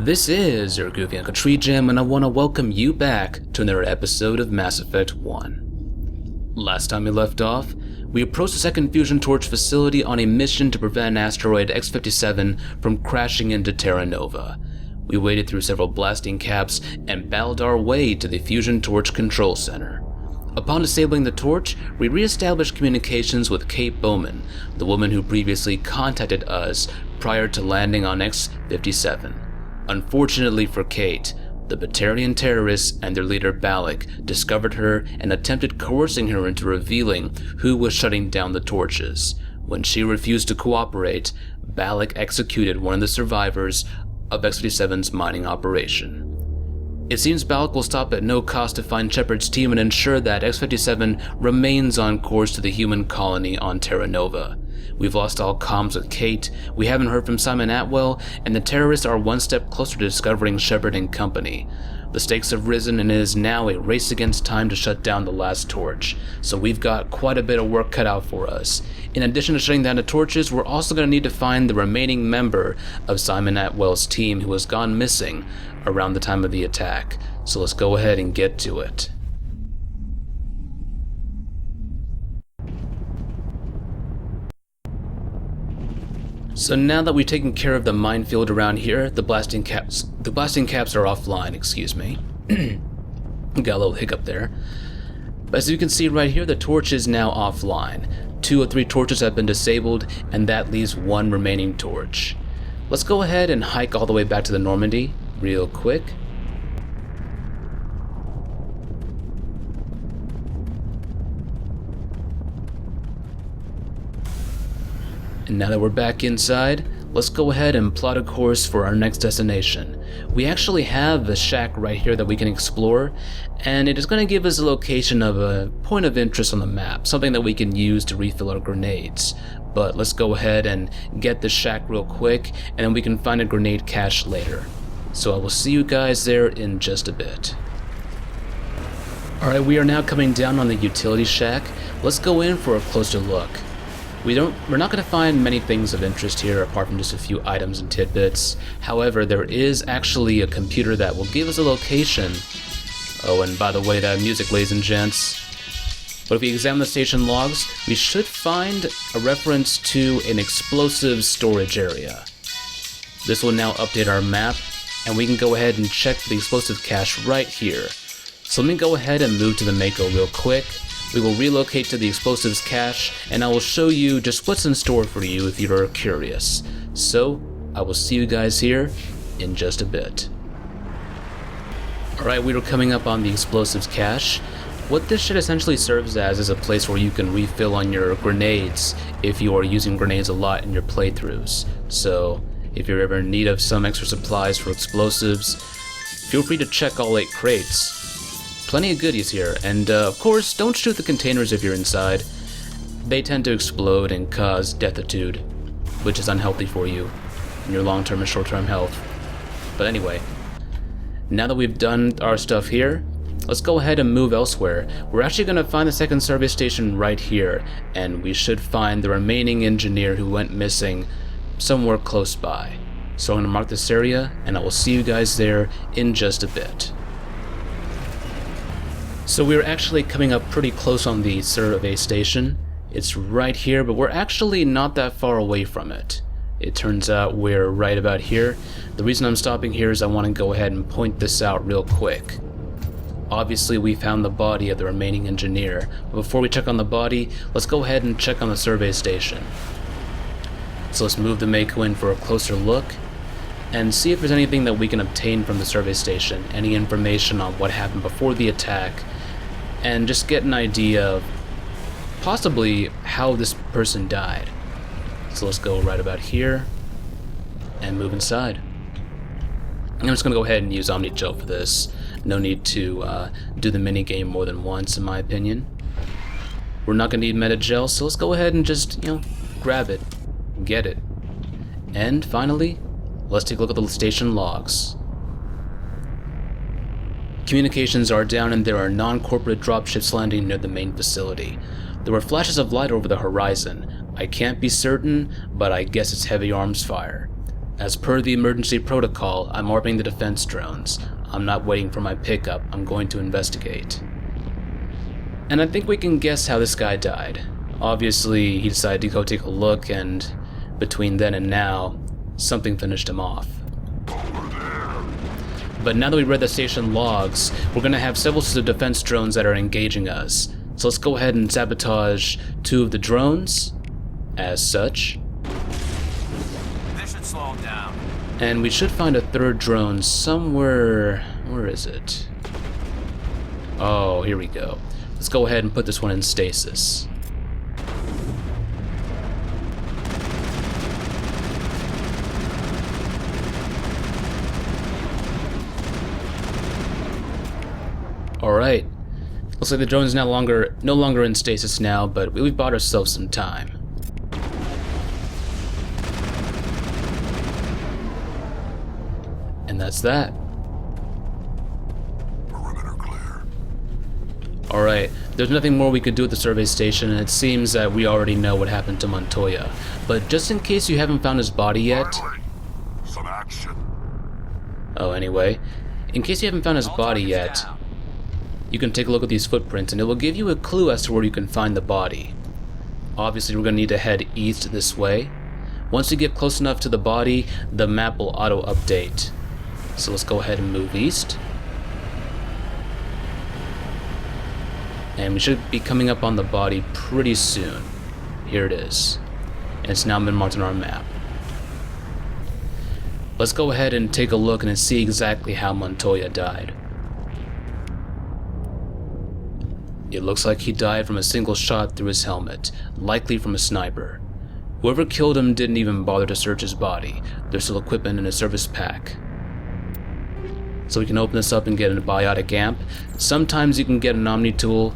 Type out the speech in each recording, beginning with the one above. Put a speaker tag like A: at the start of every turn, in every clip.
A: This is your goofy GreatTreeJam, and I want to welcome you back to another episode of Mass Effect 1. Last time we left off, we approached the second fusion torch facility on a mission to prevent asteroid X-57 from crashing into Terra Nova. We waded through several blasting caps and battled our way to the fusion torch control center. Upon disabling the torch, we re-established communications with Kate Bowman, the woman who previously contacted us prior to landing on X-57. Unfortunately for Kate, the Batarian terrorists and their leader Balak discovered her and attempted coercing her into revealing who was shutting down the torches. When she refused to cooperate, Balak executed one of the survivors of X-57's mining operation. It seems Balak will stop at no cost to find Shepard's team and ensure that X-57 remains on course to the human colony on Terra Nova. We've lost all comms with Kate, we haven't heard from Simon Atwell, and the terrorists are one step closer to discovering Shepard and company. The stakes have risen and it is now a race against time to shut down the last torch, so we've got quite a bit of work cut out for us. In addition to shutting down the torches, we're also going to need to find the remaining member of Simon Atwell's team who has gone missing around the time of the attack. So let's go ahead and get to it. So now that we've taken care of the minefield around here, the blasting caps are offline, excuse me. Got a little hiccup there. But as you can see right here, the torch is now offline. 2 of 3 torches have been disabled, and that leaves 1 remaining torch. Let's go ahead and hike all the way back to the Normandy real quick. And now that we're back inside, let's go ahead and plot a course for our next destination. We actually have a shack right here that we can explore, and it is going to give us a location of a point of interest on the map, something that we can use to refill our grenades. But let's go ahead and get this shack real quick, and then we can find a grenade cache later. So I will see you guys there in just a bit. Alright, we are now coming down on the utility shack. Let's go in for a closer look. We're not going to find many things of interest here apart from just a few items and tidbits. However, there is actually a computer that will give us a location. Oh, and by the way, that music, ladies and gents. But if we examine the station logs, we should find a reference to an explosive storage area. This will now update our map, and we can go ahead and check the explosive cache right here. So let me go ahead and move to the Mako real quick. We will relocate to the explosives cache, and I will show you just what's in store for you if you're curious. So, I will see you guys here in just a bit. Alright, we are coming up on the explosives cache. What this shit essentially serves as is a place where you can refill on your grenades if you are using grenades a lot in your playthroughs. So, if you're ever in need of some extra supplies for explosives, feel free to check all 8 crates. Plenty of goodies here, and of course, don't shoot the containers if you're inside. They tend to explode and cause deathitude, which is unhealthy for you in your long-term and short-term health. But anyway, now that we've done our stuff here, let's go ahead and move elsewhere. We're actually going to find the second service station right here, and we should find the remaining engineer who went missing somewhere close by. So I'm going to mark this area, and I will see you guys there in just a bit. So we're actually coming up pretty close on the survey station. It's right here, but we're actually not that far away from it. It turns out we're right about here. The reason I'm stopping here is I want to go ahead and point this out real quick. Obviously we found the body of the remaining engineer, but before we check on the body, let's go ahead and check on the survey station. So let's move the Mako in for a closer look, and see if there's anything that we can obtain from the survey station, any information on what happened before the attack, and just get an idea of possibly how this person died. So let's go right about here and move inside. I'm just going to go ahead and use Omni Gel for this. No need to do the minigame more than once, in my opinion. We're not going to need Meta Gel, so let's go ahead and just, grab it, get it. And finally, let's take a look at the station logs. Communications are down and there are non-corporate dropships landing near the main facility. There were flashes of light over the horizon. I can't be certain, but I guess it's heavy arms fire. As per the emergency protocol, I'm orbiting the defense drones. I'm not waiting for my pickup, I'm going to investigate. And I think we can guess how this guy died. Obviously, he decided to go take a look, and between then and now, something finished him off. But now that we read the station logs, we're going to have several sets of defense drones that are engaging us. So let's go ahead and sabotage 2 of the drones, as such.
B: This should slow him down.
A: And we should find a 3rd drone somewhere. Where is it? Oh, here we go. Let's go ahead and put this one in stasis. Alright. Looks like the drone is no longer in stasis now, but we've bought ourselves some time. And that's that.
C: Perimeter clear.
A: Alright, there's nothing more we could do at the survey station, and it seems that we already know what happened to Montoya. But just in case you haven't found his body yet...
C: Finally, some action.
A: Oh, anyway. In case you haven't found his body yet, you can take a look at these footprints, and it will give you a clue as to where you can find the body. Obviously, we're going to need to head east this way. Once we get close enough to the body, the map will auto-update. So let's go ahead and move east. And we should be coming up on the body pretty soon. Here it is. And it's now been marked on our map. Let's go ahead and take a look and see exactly how Montoya died. It looks like he died from a single shot through his helmet, likely from a sniper. Whoever killed him didn't even bother to search his body. There's still equipment in a service pack. So we can open this up and get a biotic amp. Sometimes you can get an Omni tool,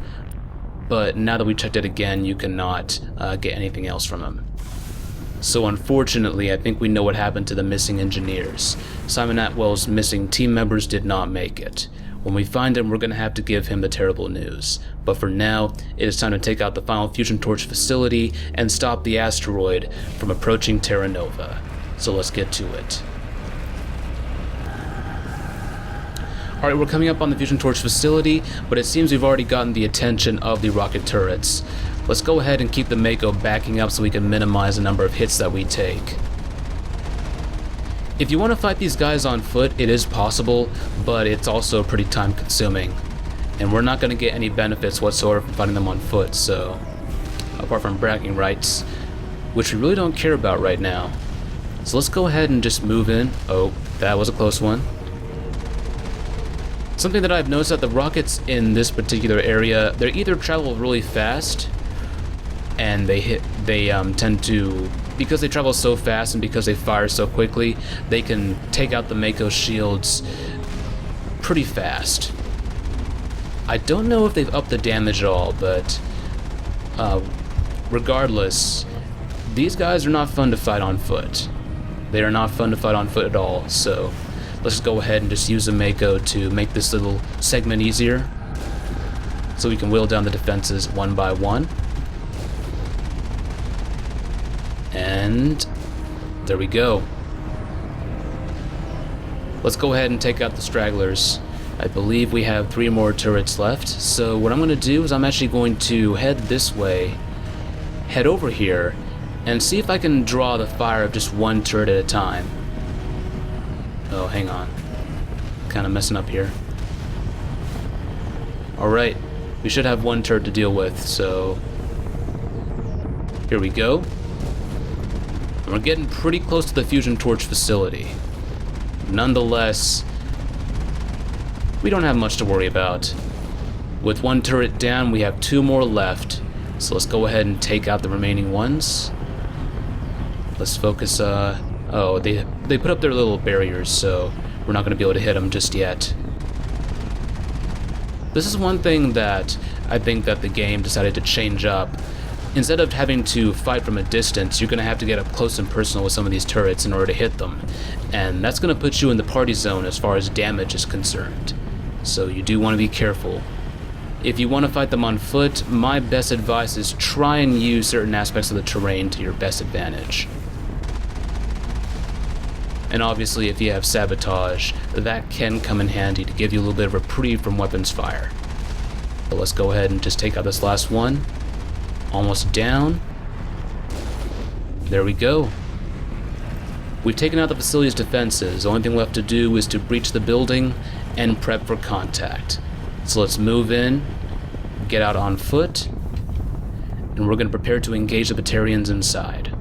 A: but now that we checked it again, you cannot get anything else from him. So unfortunately, I think we know what happened to the missing engineers. Simon Atwell's missing team members did not make it. When we find him, we're going to have to give him the terrible news. But for now, it is time to take out the final fusion torch facility and stop the asteroid from approaching Terra Nova. So let's get to it. Alright, we're coming up on the fusion torch facility, but it seems we've already gotten the attention of the rocket turrets. Let's go ahead and keep the Mako backing up so we can minimize the number of hits that we take. If you want to fight these guys on foot, it is possible, but it's also pretty time consuming. And we're not going to get any benefits whatsoever from fighting them on foot, so... apart from bragging rights, which we really don't care about right now. So let's go ahead and just move in. Oh, that was a close one. Something that I've noticed that the rockets in this particular area, they either travel really fast, and they tend to... because they travel so fast and because they fire so quickly, they can take out the Mako shields pretty fast. I don't know if they've upped the damage at all, but regardless, these guys are not fun to fight on foot. They are not fun to fight on foot at all, so let's go ahead and just use the Mako to make this little segment easier, so we can whittle down the defenses one by one. And there we go. Let's go ahead and take out the stragglers. I believe we have 3 more turrets left. So what I'm going to do is I'm actually going to head this way, head over here, and see if I can draw the fire of just one turret at a time. Oh, hang on. Kind of messing up here. Alright, we should have one turret to deal with, so... here we go. And we're getting pretty close to the fusion torch facility. Nonetheless, we don't have much to worry about. With one turret down, we have 2 more left. So let's go ahead and take out the remaining ones. Let's focus, oh, they put up their little barriers, so we're not going to be able to hit them just yet. This is one thing that I think that the game decided to change up. Instead of having to fight from a distance, you're going to have to get up close and personal with some of these turrets in order to hit them. And that's going to put you in the party zone as far as damage is concerned. So you do want to be careful. If you want to fight them on foot, my best advice is try and use certain aspects of the terrain to your best advantage. And obviously if you have sabotage, that can come in handy to give you a little bit of reprieve from weapons fire. But let's go ahead and just take out this last one. Almost down. There we go. We've taken out the facility's defenses. The only thing left to do is to breach the building and prep for contact. So let's move in, get out on foot, and we're going to prepare to engage the Batarians inside.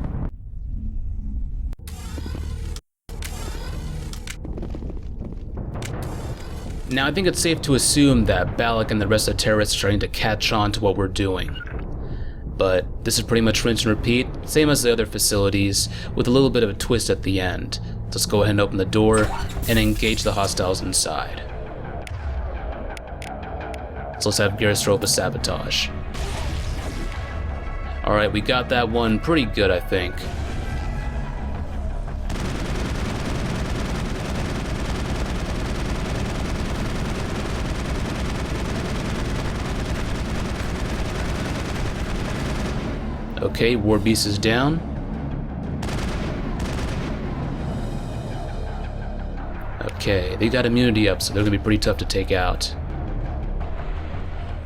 A: Now I think it's safe to assume that Balak and the rest of the terrorists are starting to catch on to what we're doing. But this is pretty much rinse and repeat, same as the other facilities, with a little bit of a twist at the end. Let's go ahead and open the door and engage the hostiles inside. So let's have Garrus throw up a sabotage. Alright, we got that one pretty good, I think. Okay, War Beast is down. Okay, they got immunity up, so they're gonna be pretty tough to take out.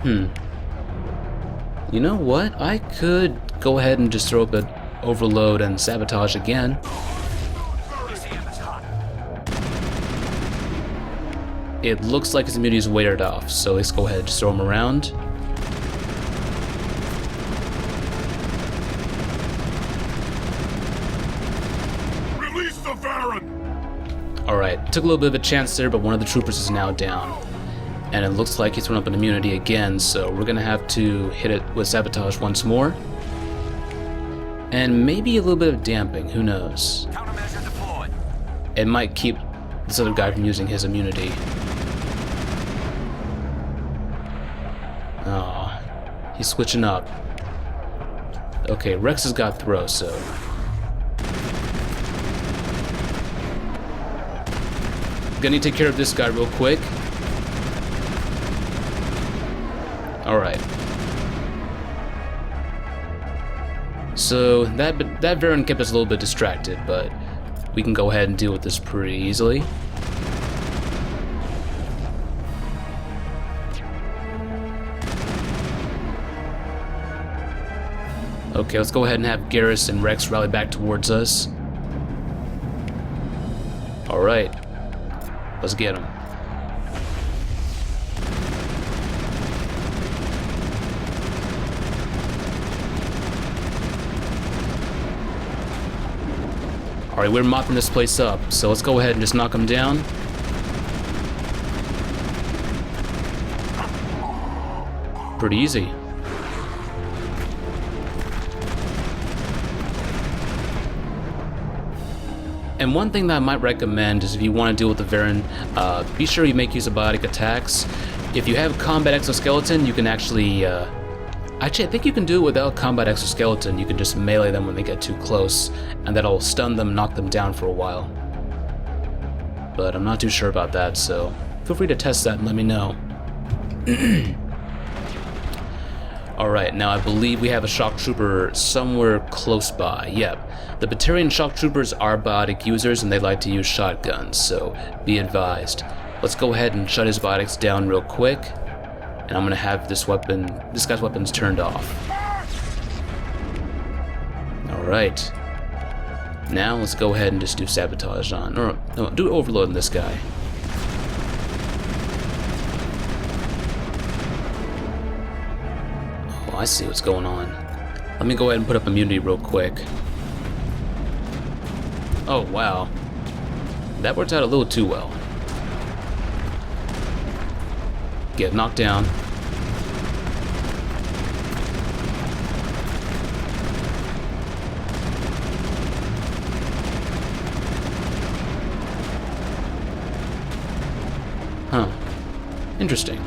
A: You know what? I could go ahead and just throw up an overload and sabotage again. It looks like his immunity is weighted off, so let's go ahead and just throw him around. Alright, took a little bit of a chance there, but one of the troopers is now down. And it looks like he's thrown up an immunity again, so we're gonna have to hit it with sabotage once more. And maybe a little bit of damping, who knows?
B: Countermeasure deployed.
A: It might keep this other guy from using his immunity. Oh, he's switching up. Okay, Rex has got throw, so... Gonna need to take care of this guy real quick. Alright. So that Varren kept us a little bit distracted, but we can go ahead and deal with this pretty easily. Okay, let's go ahead and have Garrus and Rex rally back towards us. Alright. Let's get him. Alright, we're mopping this place up, so let's go ahead and just knock him down. Pretty easy. And one thing that I might recommend is if you want to deal with the Varren, be sure you make use of biotic attacks. If you have combat exoskeleton, you can actually I think you can do it without combat exoskeleton. You can just melee them when they get too close, and that'll stun them, knock them down for a while. But I'm not too sure about that, so feel free to test that and let me know. Alright, now I believe we have a shock trooper somewhere close by. Yep. The Batarian shock troopers are biotic users and they like to use shotguns, so be advised. Let's go ahead and shut his biotics down real quick. And I'm gonna have this guy's weapons turned off. Alright. Now let's go ahead and just do sabotage on, or no, do overload on this guy. Oh, I see what's going on. Let me go ahead and put up immunity real quick. Oh, wow. That worked out a little too well. Get knocked down. Huh. Interesting.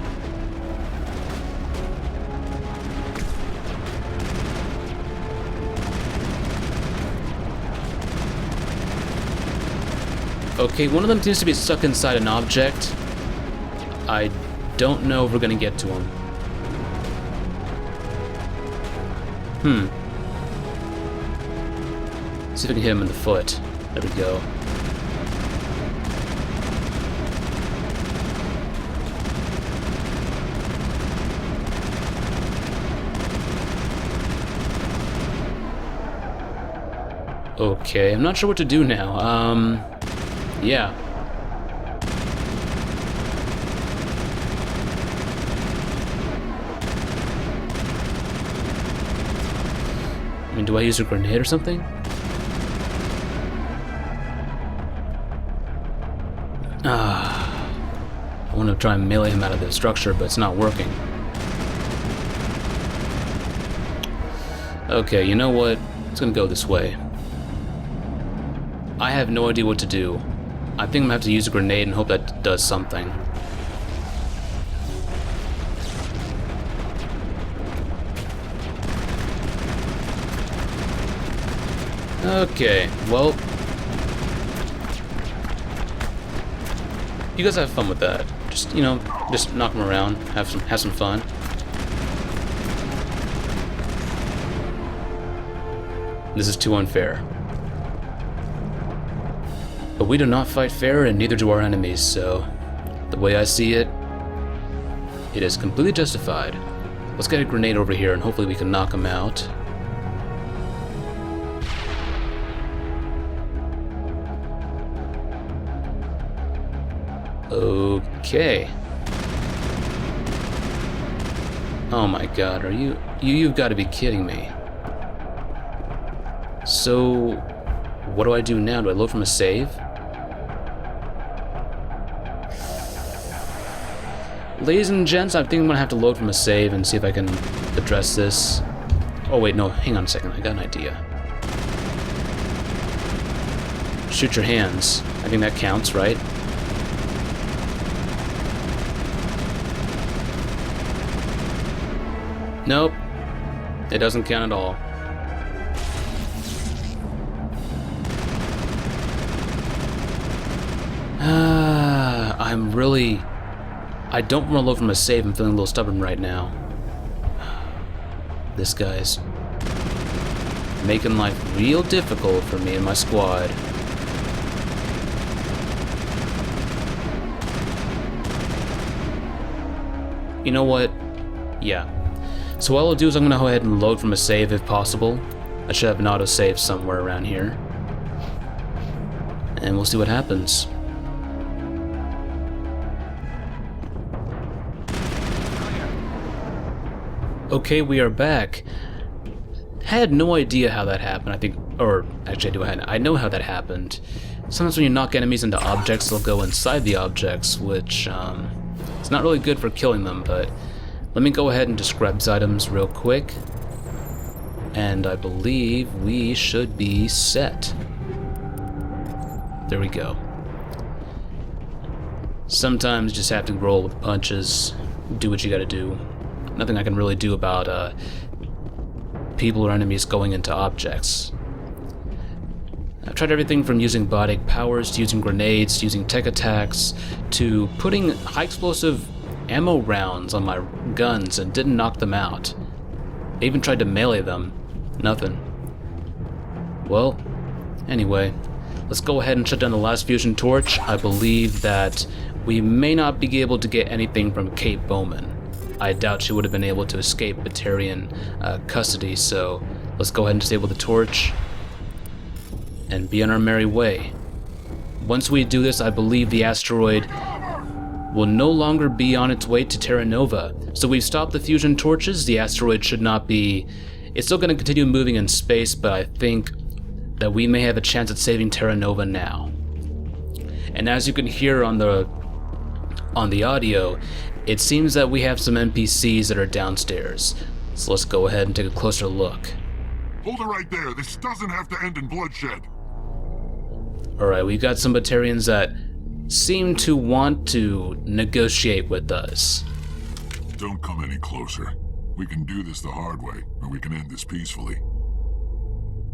A: Okay, one of them seems to be stuck inside an object. I don't know if we're gonna get to him. See if I can hit him in the foot. There we go. Okay, I'm not sure what to do now. Yeah. I mean, do I use a grenade or something? I want to try and melee him out of the structure, but it's not working. Okay, you know what? It's gonna go this way. I have no idea what to do. I think I'm gonna have to use a grenade and hope that does something. Okay, well... You guys have fun with that. Just, you know, just knock them around, have some fun. This is too unfair. But we do not fight fair, and neither do our enemies, so... The way I see it, it is completely justified. Let's get a grenade over here, and hopefully we can knock him out. Okay. Oh my god, are you've got to be kidding me. So, what do I do now? Do I load from a save? Ladies and gents, I think I'm gonna have to load from a save and see if I can address this. Oh wait, no, hang on a second, I got an idea. Shoot your hands. I think that counts, right? Nope. It doesn't count at all. I don't want to load from a save. I'm feeling a little stubborn right now. This guy's making life real difficult for me and my squad. You know what? Yeah. So what I'll do is I'm going to go ahead and load from a save if possible. I should have an autosave somewhere around here. And we'll see what happens. Okay, we are back. Had no idea how that happened, I think, or actually I know how that happened. Sometimes when you knock enemies into objects, they'll go inside the objects, which, it's not really good for killing them, but let me go ahead and describe these items real quick. And I believe we should be set. There we go. Sometimes you just have to roll with punches, do what you gotta do. Nothing I can really do about people or enemies going into objects. I've tried everything from using biotic powers to using grenades, to using tech attacks, to putting high explosive ammo rounds on my guns and didn't knock them out. I even tried to melee them. Nothing. Well, anyway, let's go ahead and shut down the last fusion torch. I believe that we may not be able to get anything from Kate Bowman. I doubt she would have been able to escape Batarian custody, so let's go ahead and disable the torch and be on our merry way. Once we do this, I believe the asteroid will no longer be on its way to Terra Nova. So we've stopped the fusion torches. The asteroid should not be... It's still going to continue moving in space, but I think that we may have a chance at saving Terra Nova now. And as you can hear on the audio, it seems that we have some NPCs that are downstairs. So let's go ahead and take a closer look.
C: Hold it right there. This doesn't have to end in bloodshed.
A: Alright, we've got some Batarians that seem to want to negotiate with us.
C: Don't come any closer. We can do this the hard way, or we can end this peacefully.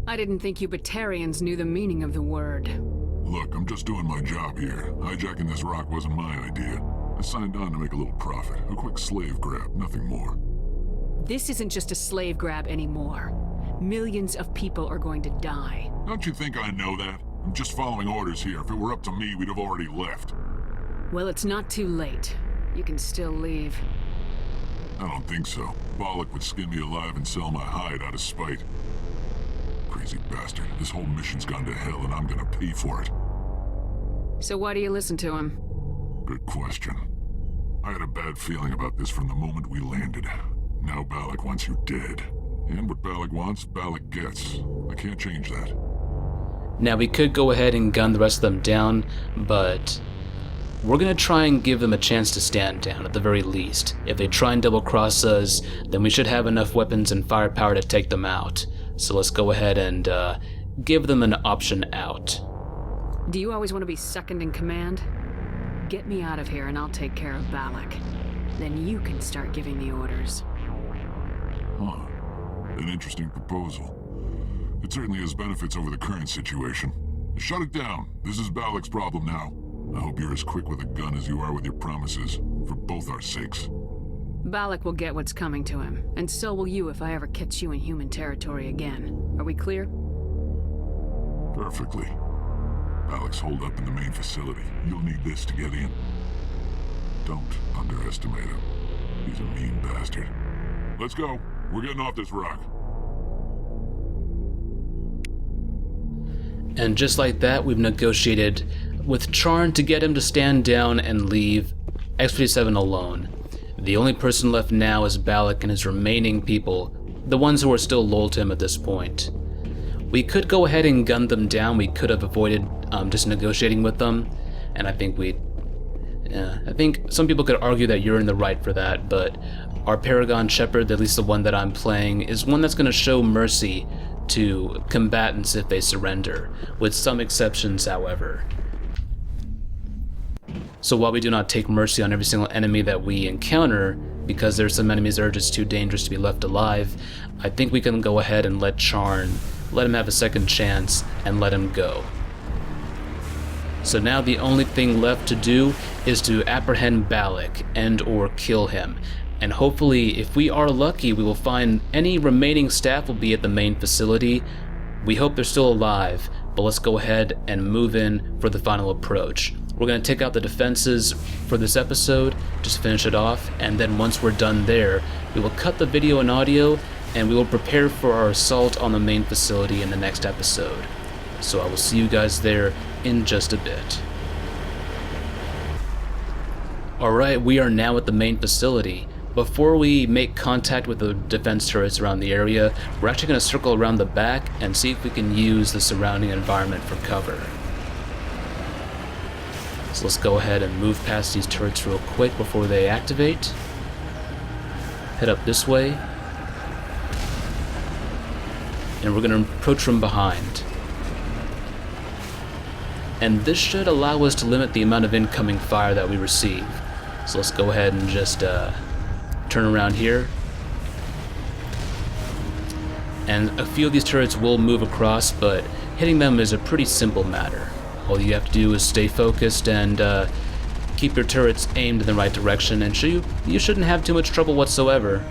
D: I didn't think you Batarians knew the meaning of the word.
C: Look, I'm just doing my job here. Hijacking this rock wasn't my idea. I signed on to make a little profit. A quick slave grab, nothing more.
D: This isn't just a slave grab anymore. Millions of people are going to die.
C: Don't you think I know that? I'm just following orders here. If it were up to me, we'd have already left.
D: Well, it's not too late. You can still leave.
C: I don't think so. Balak would skin me alive and sell my hide out of spite. Crazy crazy bastard. This whole mission's gone to hell and I'm gonna pay for it.
D: So why do you listen to him?
C: Good question. I had a bad feeling about this from the moment we landed. Now Balak wants you dead. And what Balak wants, Balak gets. I can't change that.
A: Now we could go ahead and gun the rest of them down, but we're gonna try and give them a chance to stand down at the very least. If they try and double cross us, then we should have enough weapons and firepower to take them out. So let's go ahead and give them an option out.
D: Do you always want to be second in command? Get me out of here and I'll take care of Balak. Then you can start giving the orders.
C: Huh. An interesting proposal. It certainly has benefits over the current situation. Shut it down. This is Balak's problem now. I hope you're as quick with a gun as you are with your promises, for both our sakes.
D: Balak will get what's coming to him, and so will you if I ever catch you in human territory again. Are we clear?
C: Perfectly. Balak's holed up in the main facility. You'll need this to get in. Don't underestimate him. He's a mean bastard. Let's go. We're getting off this rock.
A: And just like that, we've negotiated with Charn to get him to stand down and leave X-57 alone. The only person left now is Balak and his remaining people, the ones who are still loyal to him at this point. We could go ahead and gun them down. We could have avoided just negotiating with them, and I think I think some people could argue that you're in the right for that, but our Paragon Shepherd, at least the one that I'm playing, is one that's going to show mercy to combatants if they surrender, with some exceptions, however. So while we do not take mercy on every single enemy that we encounter, because there's some enemies that are just too dangerous to be left alive, I think we can go ahead and let Charn, let him have a second chance, and let him go. So now the only thing left to do is to apprehend Balak and or kill him. And hopefully, if we are lucky, we will find any remaining staff will be at the main facility. We hope they're still alive, but let's go ahead and move in for the final approach. We're going to take out the defenses for this episode, just finish it off, and then once we're done there, we will cut the video and audio, and we will prepare for our assault on the main facility in the next episode. So I will see you guys there in just a bit. Alright, we are now at the main facility. Before we make contact with the defense turrets around the area, we're actually going to circle around the back and see if we can use the surrounding environment for cover. So let's go ahead and move past these turrets real quick before they activate. Head up this way. And we're going to approach from behind. And this should allow us to limit the amount of incoming fire that we receive. So let's go ahead and just turn around here. And a few of these turrets will move across, but hitting them is a pretty simple matter. All you have to do is stay focused and keep your turrets aimed in the right direction, and you shouldn't have too much trouble whatsoever.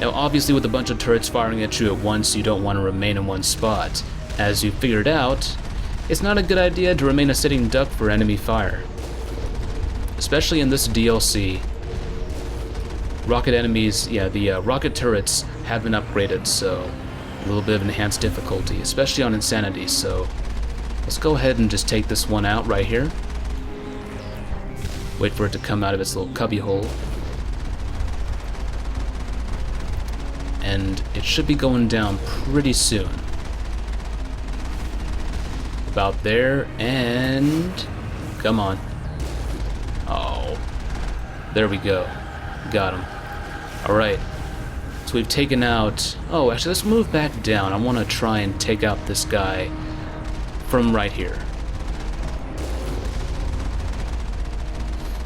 A: Now obviously with a bunch of turrets firing at you at once, you don't want to remain in one spot. As you figured out, it's not a good idea to remain a sitting duck for enemy fire. Especially in this DLC. Rocket enemies, the rocket turrets have been upgraded, so a little bit of enhanced difficulty, especially on Insanity, so let's go ahead and just take this one out right here. Wait for it to come out of its little cubby hole. And it should be going down pretty soon. About there, and come on. Oh, there we go. Got him. Alright. So we've taken out... Oh, actually, let's move back down. I want to try and take out this guy from right here.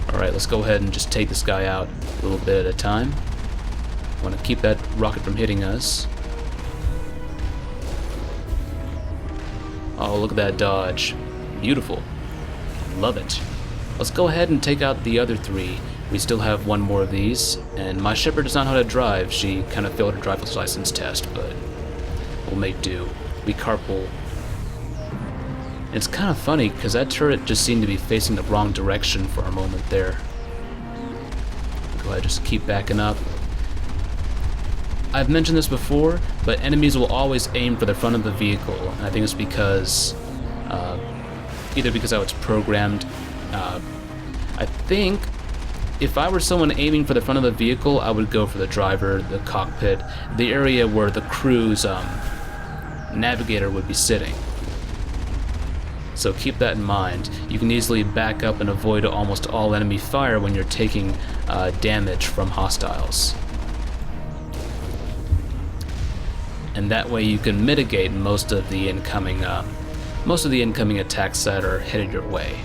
A: Alright, let's go ahead and just take this guy out a little bit at a time. I want to keep that rocket from hitting us. Oh, look at that dodge. Beautiful. Love it. Let's go ahead and take out the other three. We still have one more of these, and my Shepherd does not know how to drive. She kind of failed her driver's license test, but we'll make do. We carpool. It's kind of funny, because that turret just seemed to be facing the wrong direction for a moment there. Go ahead, just keep backing up. I've mentioned this before, but enemies will always aim for the front of the vehicle. And I think it's because, either because how it's programmed. I think if I were someone aiming for the front of the vehicle, I would go for the driver, the cockpit, the area where the crew's navigator would be sitting. So keep that in mind. You can easily back up and avoid almost all enemy fire when you're taking damage from hostiles. And that way you can mitigate most of the incoming attacks that are headed your way.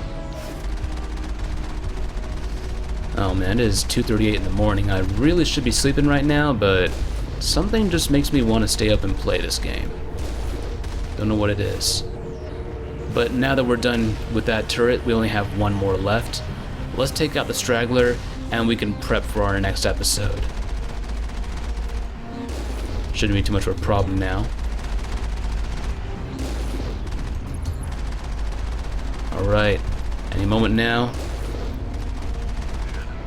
A: Oh man, it is 2:38 in the morning. I really should be sleeping right now, but something just makes me want to stay up and play this game. Don't know what it is. But now that we're done with that turret, we only have one more left. Let's take out the straggler, and we can prep for our next episode. Shouldn't be too much of a problem now. Alright, any moment now.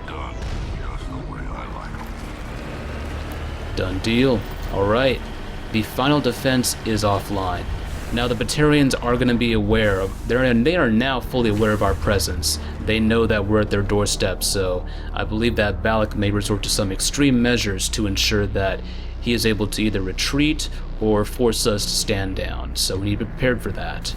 C: Done. Just the way I like 'em.
A: Done deal. Alright, the final defense is offline. Now the Batarians are going to be aware of, they are now fully aware of our presence. They know that we're at their doorstep, so I believe that Balak may resort to some extreme measures to ensure that he is able to either retreat or force us to stand down, so we need to be prepared for that.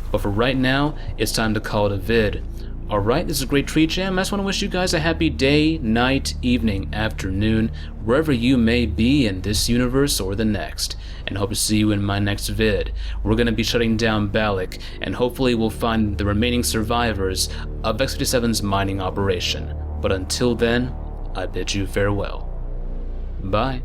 A: But for right now, it's time to call it a vid. Alright, this is GreatTreeJam. I just want to wish you guys a happy day, night, evening, afternoon, wherever you may be in this universe or the next, and hope to see you in my next vid. We're going to be shutting down Balak, and hopefully we'll find the remaining survivors of X-57's mining operation. But until then, I bid you farewell. Bye.